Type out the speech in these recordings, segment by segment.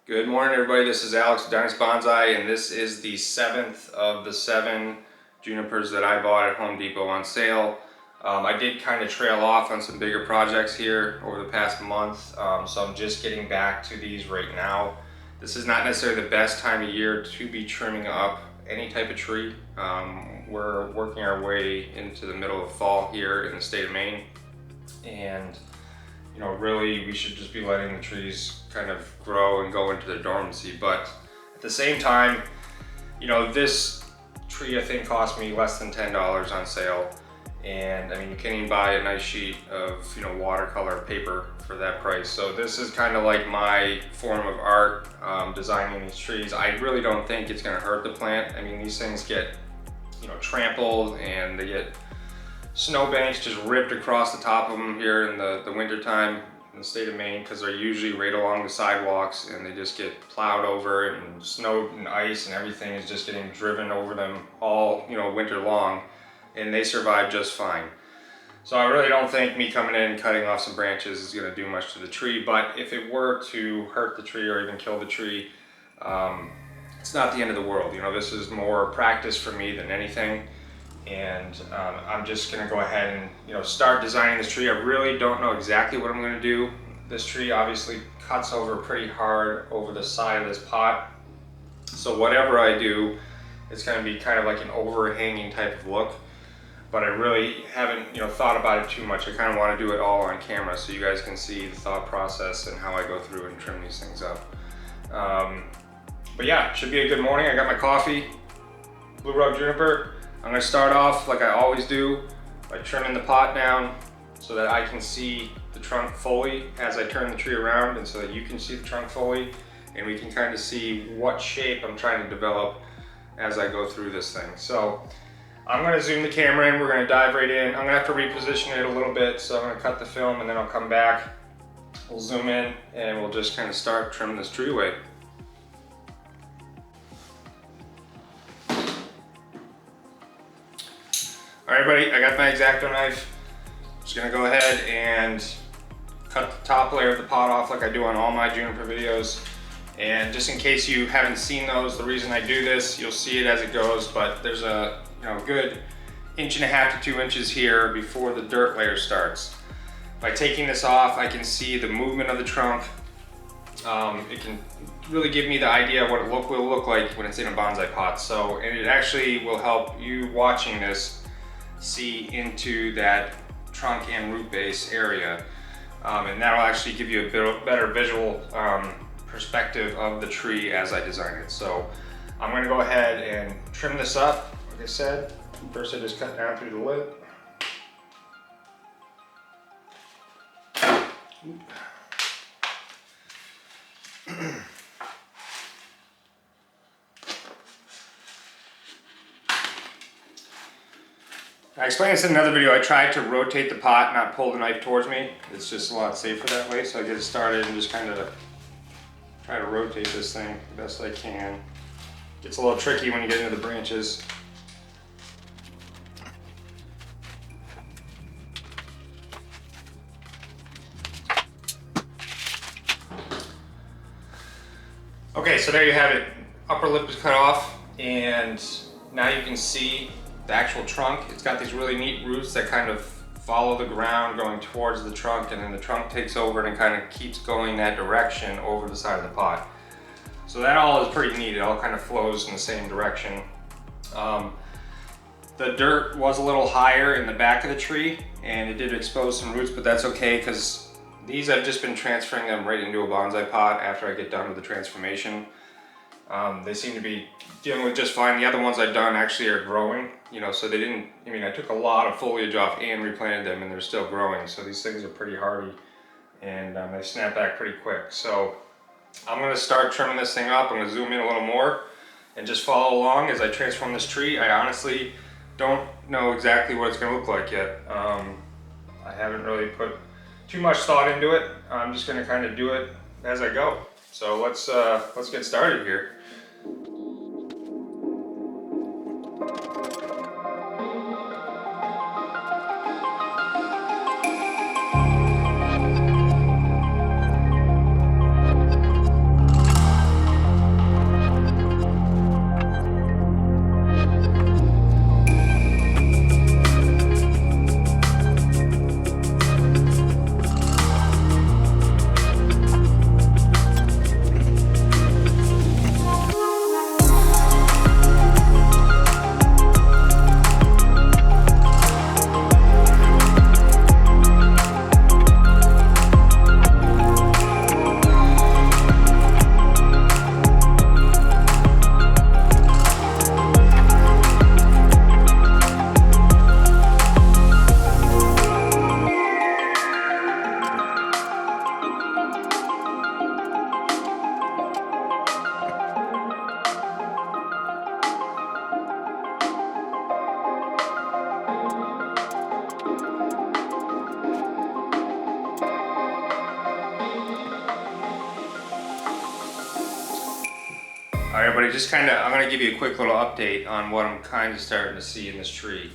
Good morning, everybody. This is Alex with Rug Juniper Bonsai, and this is the 7th of the 7 junipers that I bought at Home Depot on sale. I did kind of trail off on some bigger projects here over the past month, so I'm just getting back to these right now. This is not necessarily the best time of year to be trimming up any type of tree. We're working our way into the middle of fall here in the state of Maine, and really we should just be letting the trees kind of grow and go into their dormancy. But at the same time, this tree I think cost me less than $10 on sale. And I mean, you can't even buy a nice sheet of, watercolor paper for that price. So this is kind of like my form of art, designing these trees. I really don't think it's gonna hurt the plant. I mean, these things get, trampled, and they get snowbanks just ripped across the top of them here in the winter time in the state of Maine, because they're usually right along the sidewalks, and they just get plowed over, and snow and ice and everything is just getting driven over them all winter long, and they survive just fine. So I really don't think me coming in and cutting off some branches is going to do much to the tree. But if it were to hurt the tree or even kill the tree, it's not the end of the world. This is more practice for me than anything. And I'm just gonna go ahead and start designing this tree. I really don't know exactly what I'm gonna do. This tree obviously cuts over pretty hard over the side of this pot, so whatever I do, it's gonna be kind of like an overhanging type of look. But I really haven't thought about it too much. I kind of want to do it all on camera so you guys can see the thought process and how I go through and trim these things up. But yeah, it should be a good morning. I got my coffee, blue rug juniper. I'm going to start off like I always do by trimming the pot down so that I can see the trunk fully as I turn the tree around, and so that you can see the trunk fully, and we can kind of see what shape I'm trying to develop as I go through this thing. So I'm going to zoom the camera in, we're going to dive right in. I'm going to have to reposition it a little bit, so I'm going to cut the film and then I'll come back. We'll zoom in and we'll just kind of start trimming this tree away. All right, buddy, I got my X-Acto knife. Just gonna go ahead and cut the top layer of the pot off like I do on all my juniper videos. And just in case you haven't seen those, the reason I do this, you'll see it as it goes, but there's a good 1.5 to 2 inches here before the dirt layer starts. By taking this off, I can see the movement of the trunk. It can really give me the idea of what it will look like when it's in a bonsai pot. So, and it actually will help you watching this see into that trunk and root base area, and that'll actually give you a better visual perspective of the tree as I design it. So I'm going to go ahead and trim this up. Like I said, first I just cut down through the lip. I explained this in another video. I tried to rotate the pot, not pull the knife towards me. It's just a lot safer that way. So I get it started and just kind of try to rotate this thing the best I can. Gets a little tricky when you get into the branches. Okay, so there you have it. Upper lip is cut off, and now you can see the actual trunk. It's got these really neat roots that kind of follow the ground going towards the trunk, and then the trunk takes over and kind of keeps going that direction over the side of the pot. So that all is pretty neat. It all kind of flows in the same direction. The dirt was a little higher in the back of the tree, and it did expose some roots, but that's okay because these I've just been transferring them right into a bonsai pot after I get done with the transformation. They seem to be dealing with just fine. The other ones I've done actually are growing, so they didn't, I took a lot of foliage off and replanted them, and they're still growing. So these things are pretty hardy, and they snap back pretty quick. So I'm gonna start trimming this thing up. I'm gonna zoom in a little more and just follow along as I transform this tree. I honestly don't know exactly what it's gonna look like yet. I haven't really put too much thought into it. I'm just gonna kind of do it as I go. So let's get started here. Alright everybody, I'm going to give you a quick little update on what I'm kind of starting to see in this tree.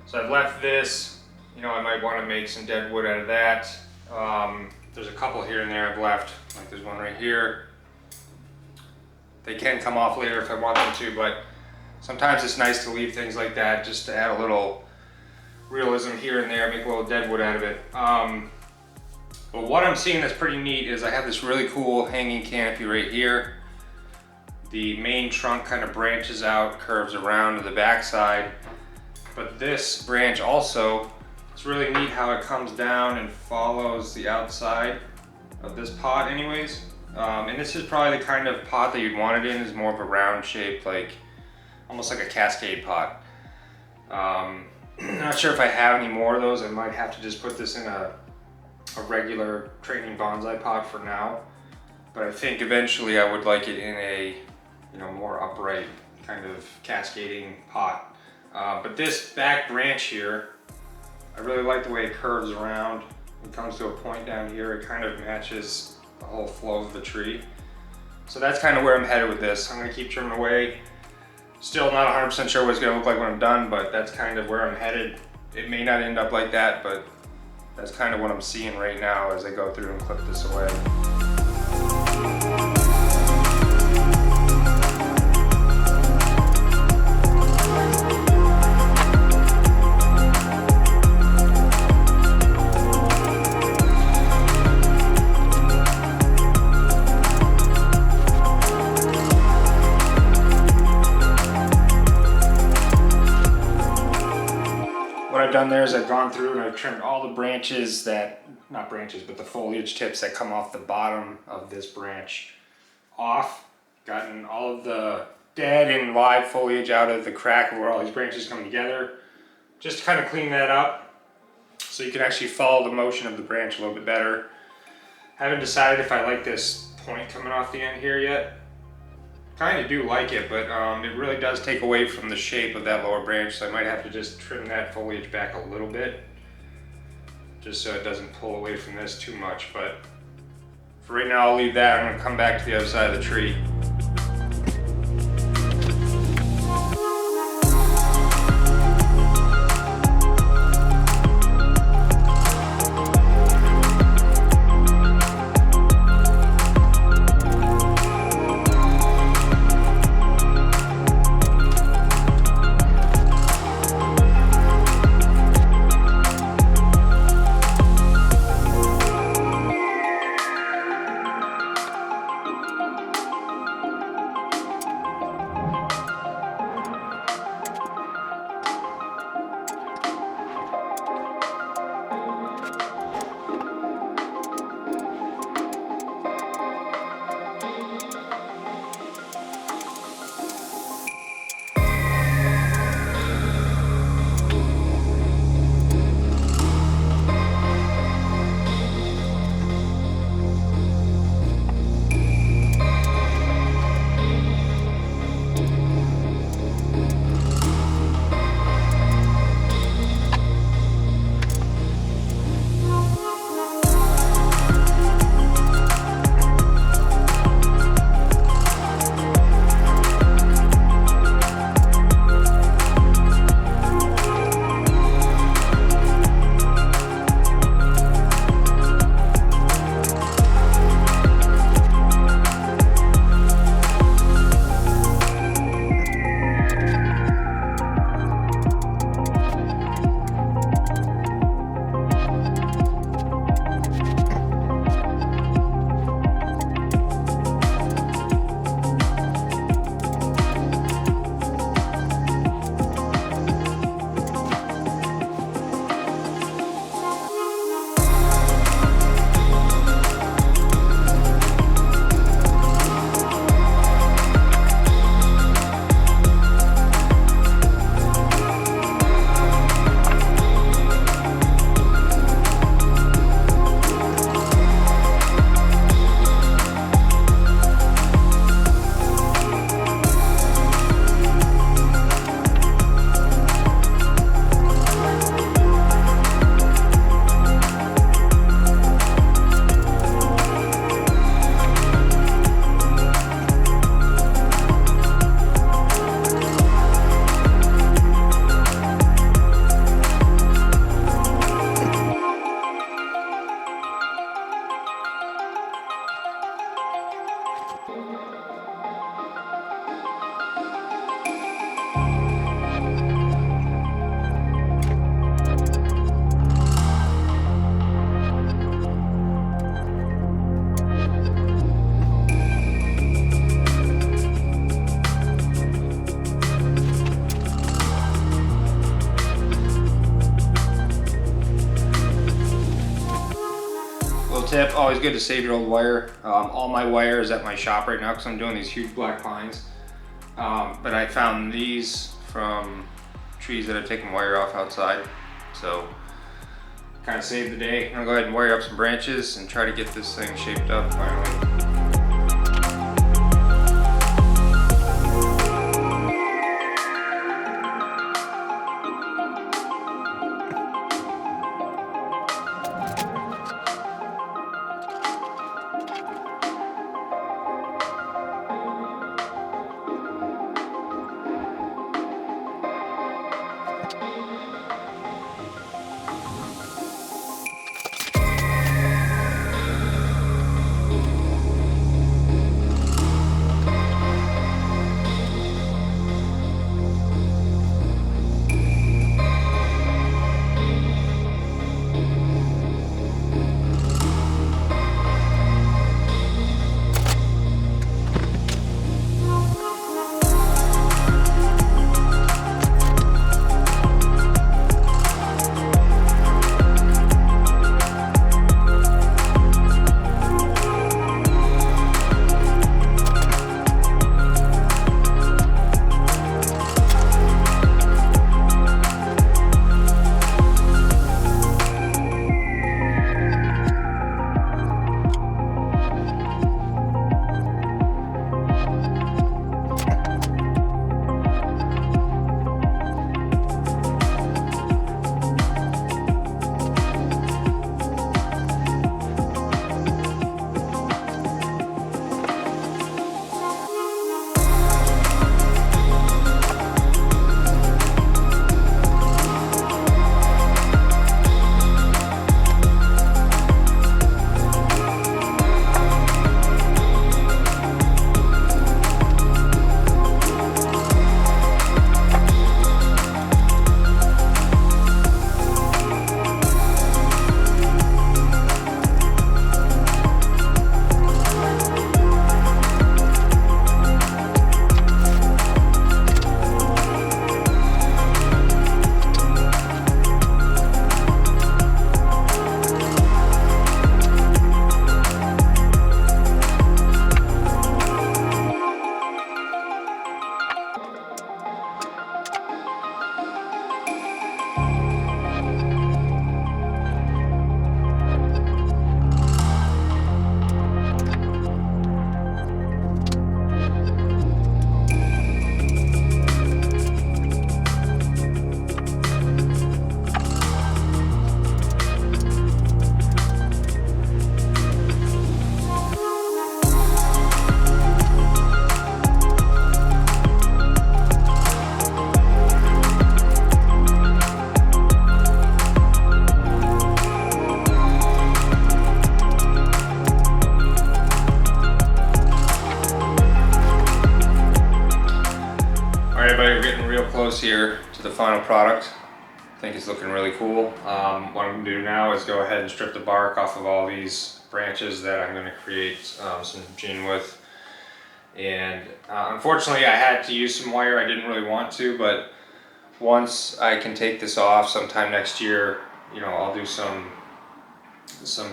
So I've left this, I might want to make some dead wood out of that. There's a couple here and there I've left, like there's one right here. They can come off later if I want them to, but sometimes it's nice to leave things like that just to add a little realism here and there, make a little dead wood out of it. But what I'm seeing that's pretty neat is I have this really cool hanging canopy right here. The main trunk kind of branches out, curves around to the back side. But this branch also, it's really neat how it comes down and follows the outside of this pot anyways. And this is probably the kind of pot that you'd want it in, is more of a round shape, like almost like a cascade pot. Not sure if I have any more of those. I might have to just put this in a regular training bonsai pot for now. But I think eventually I would like it in a more upright kind of cascading pot. But this back branch here, I really like the way it curves around. It comes to a point down here. It kind of matches the whole flow of the tree. So that's kind of where I'm headed with this. I'm going to keep trimming away. Still not 100% sure what it's going to look like when I'm done, but that's kind of where I'm headed. It may not end up like that, but that's kind of what I'm seeing right now as I go through and clip this away. What I've done there is I've gone through and I've trimmed all the branches not branches, but the foliage tips that come off the bottom of this branch off. Gotten all of the dead and live foliage out of the crack where all these branches come together. Just to kind of clean that up so you can actually follow the motion of the branch a little bit better. Haven't decided if I like this point coming off the end here yet. Kind of do like it, but it really does take away from the shape of that lower branch, so I might have to just trim that foliage back a little bit just so it doesn't pull away from this too much. But for right now I'll leave that. I'm going to come back to the other side of the tree. always good to save your old wire. All my wire is at my shop right now because I'm doing these huge black pines. But I found these from trees that have taken wire off outside. So kind of saved the day. I'm gonna go ahead and wire up some branches and try to get this thing shaped up finally. We're getting real close here to the final product. I think it's looking really cool. What I'm going to do now is go ahead and strip the bark off of all these branches that I'm going to create some gin with. And unfortunately I had to use some wire. I didn't really want to, but once I can take this off sometime next year, you know, I'll do some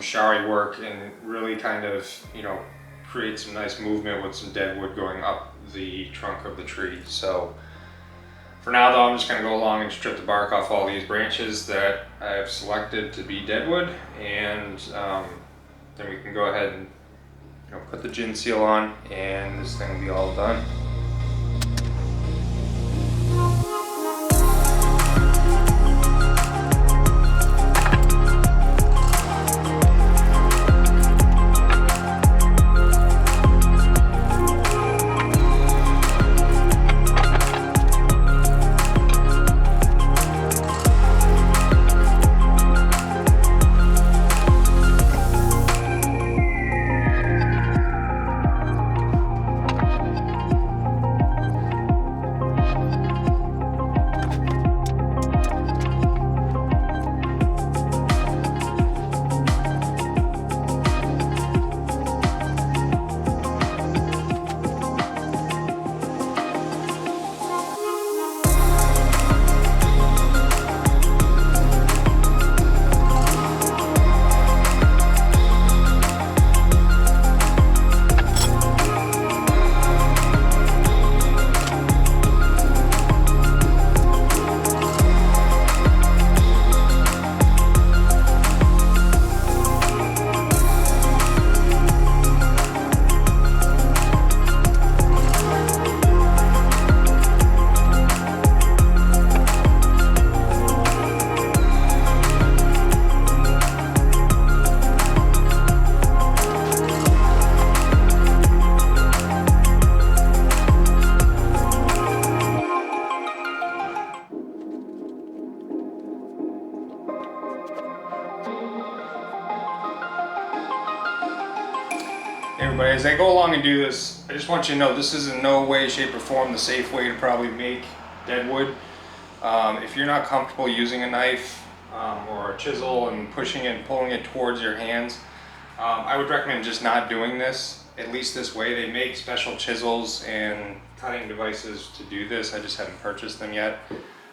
shari work and really kind of, you know, create some nice movement with some dead wood going up the trunk of the tree. So for now though, I'm just going to go along and strip the bark off all these branches that I have selected to be deadwood, and then we can go ahead and, you know, put the gin seal on and this thing will be all done. as I go along and do this, I just want you to know this is in no way, shape, or form the safe way to probably make dead wood. If you're not comfortable using a knife or a chisel and pushing it, pulling it towards your hands, I would recommend just not doing this, at least this way. They make special chisels and cutting devices to do this. I just haven't purchased them yet.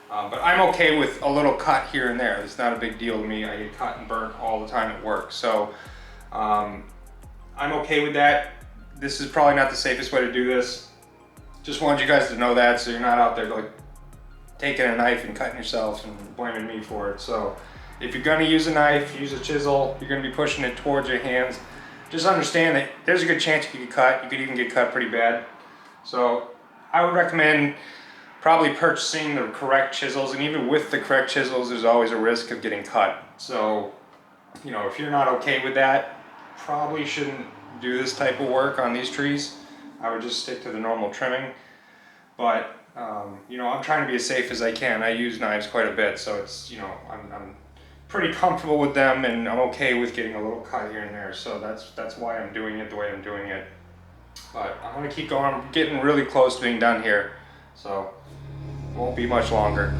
But I'm okay with a little cut here and there. It's not a big deal to me. I get cut and burnt all the time at work. So I'm okay with that. This is probably not the safest way to do this. Just wanted you guys to know that, so you're not out there like taking a knife and cutting yourself and blaming me for it. So if you're gonna use a knife, use a chisel, you're gonna be pushing it towards your hands, just understand that there's a good chance you could get cut. You could even get cut pretty bad. So I would recommend probably purchasing the correct chisels, and even with the correct chisels, there's always a risk of getting cut. So, you know, if you're not okay with that, probably shouldn't do this type of work on these trees. I would just stick to the normal trimming. But, you know, I'm trying to be as safe as I can. I use knives quite a bit, so it's, you know, I'm pretty comfortable with them, and I'm okay with getting a little cut here and there. So that's why I'm doing it the way I'm doing it. But I'm gonna keep going. I'm getting really close to being done here. So won't be much longer.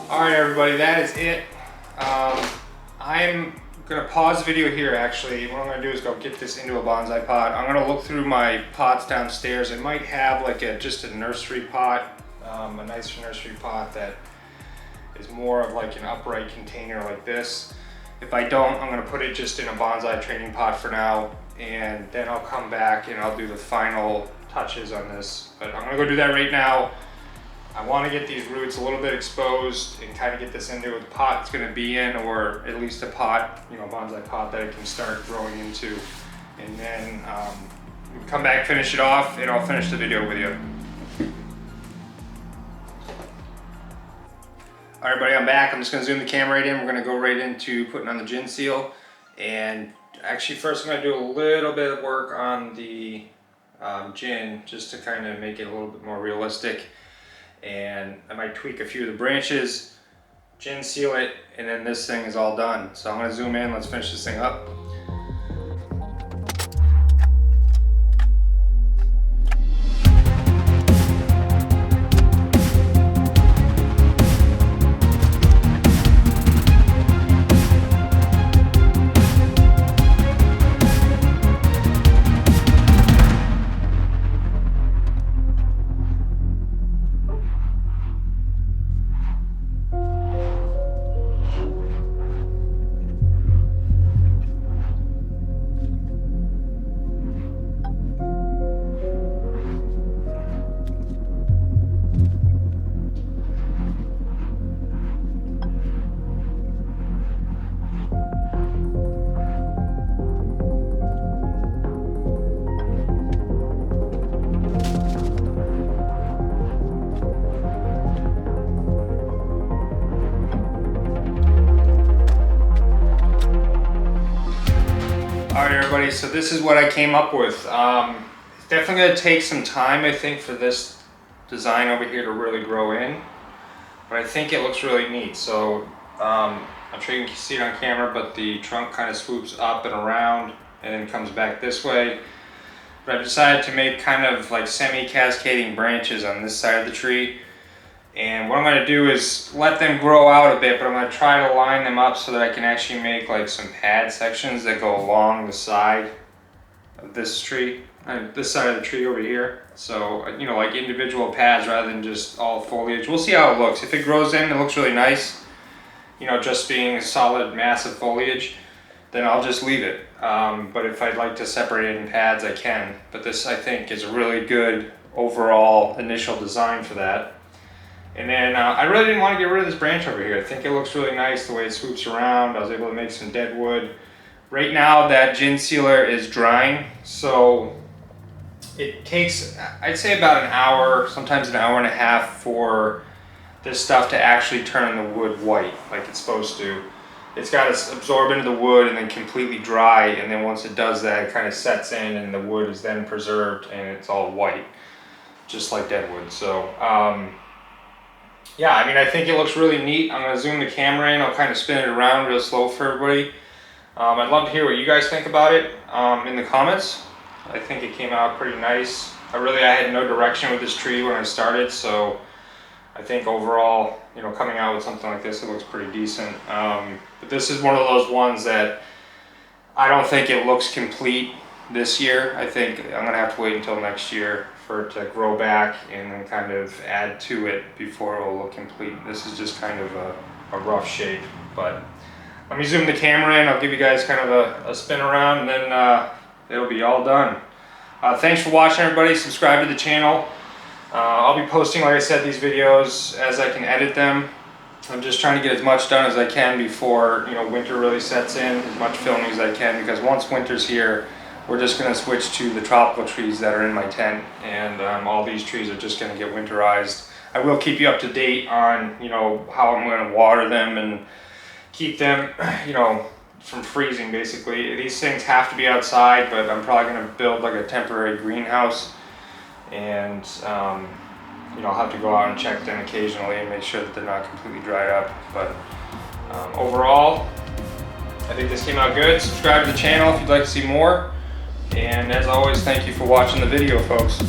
Alright everybody, that is it. I'm going to pause the video here actually. What I'm going to do is go get this into a bonsai pot. I'm going to look through my pots downstairs. I might have like just a nursery pot, a nicer nursery pot that is more of like an upright container like this. If I don't, I'm going to put it just in a bonsai training pot for now, and then I'll come back and I'll do the final touches on this. But I'm going to go do that right now. I want to get these roots a little bit exposed and kind of get this into the pot it's going to be in, or at least a pot, you know, bonsai pot that it can start growing into. And then come back, finish it off, and I'll finish the video with you. All right, buddy, I'm back. I'm just going to zoom the camera right in. We're going to go right into putting on the gin seal. And actually, first I'm going to do a little bit of work on the gin, just to kind of make it a little bit more realistic. And I might tweak a few of the branches, gin seal it, and then this thing is all done. So I'm going to zoom in. Let's finish this thing up. Alright everybody, so this is what I came up with. It's definitely going to take some time, I think, for this design over here to really grow in. But I think it looks really neat. So I'm sure you can see it on camera, but the trunk kind of swoops up and around and then comes back this way. But I've decided to make kind of like semi-cascading branches on this side of the tree. And what I'm going to do is let them grow out a bit, but I'm going to try to line them up so that I can actually make like some pad sections that go along the side of this tree, this side of the tree over here. So, you know, like individual pads rather than just all foliage. We'll see how it looks. If it grows in, it looks really nice. You know, just being a solid mass of foliage. then I'll just leave it. But if I'd like to separate it in pads, I can. But this, I think, is a really good overall initial design for that. And then I really didn't want to get rid of this branch over here. I think it looks really nice the way it swoops around. I was able to make some dead wood. Right now that gin sealer is drying, so it takes, I'd say, about an hour, sometimes an hour and a half for this stuff to actually turn the wood white like it's supposed to. It's got to absorb into the wood and then completely dry, and then once it does that, it kind of sets in and the wood is then preserved and it's all white, just like dead wood. So yeah, I mean, I think it looks really neat. I'm gonna zoom the camera in, I'll kind of spin it around real slow for everybody. I'd love to hear what you guys think about it in the comments. I think it came out pretty nice. I had no direction with this tree when I started, so I think overall, you know, coming out with something like this, it looks pretty decent. But this is one of those ones that I don't think it looks complete this year. I think I'm gonna have to wait until next year for it to grow back and then kind of add to it before it will look complete. This is just kind of a rough shape, but let me zoom the camera in. I'll give you guys kind of a spin around, and then it'll be all done. Thanks for watching, everybody. Subscribe to the channel. I'll be posting, like I said, these videos as I can edit them. I'm just trying to get as much done as I can before, you know, winter really sets in, as much filming as I can, because once winter's here, we're just going to switch to the tropical trees that are in my tent, and all these trees are just going to get winterized. I will keep you up to date on, you know, how I'm going to water them and keep them, you know, from freezing. Basically, these things have to be outside, but I'm probably going to build like a temporary greenhouse, and you know, I'll have to go out and check them occasionally and make sure that they're not completely dried up. But overall, I think this came out good. Subscribe to the channel if you'd like to see more. And as always, thank you for watching the video, folks.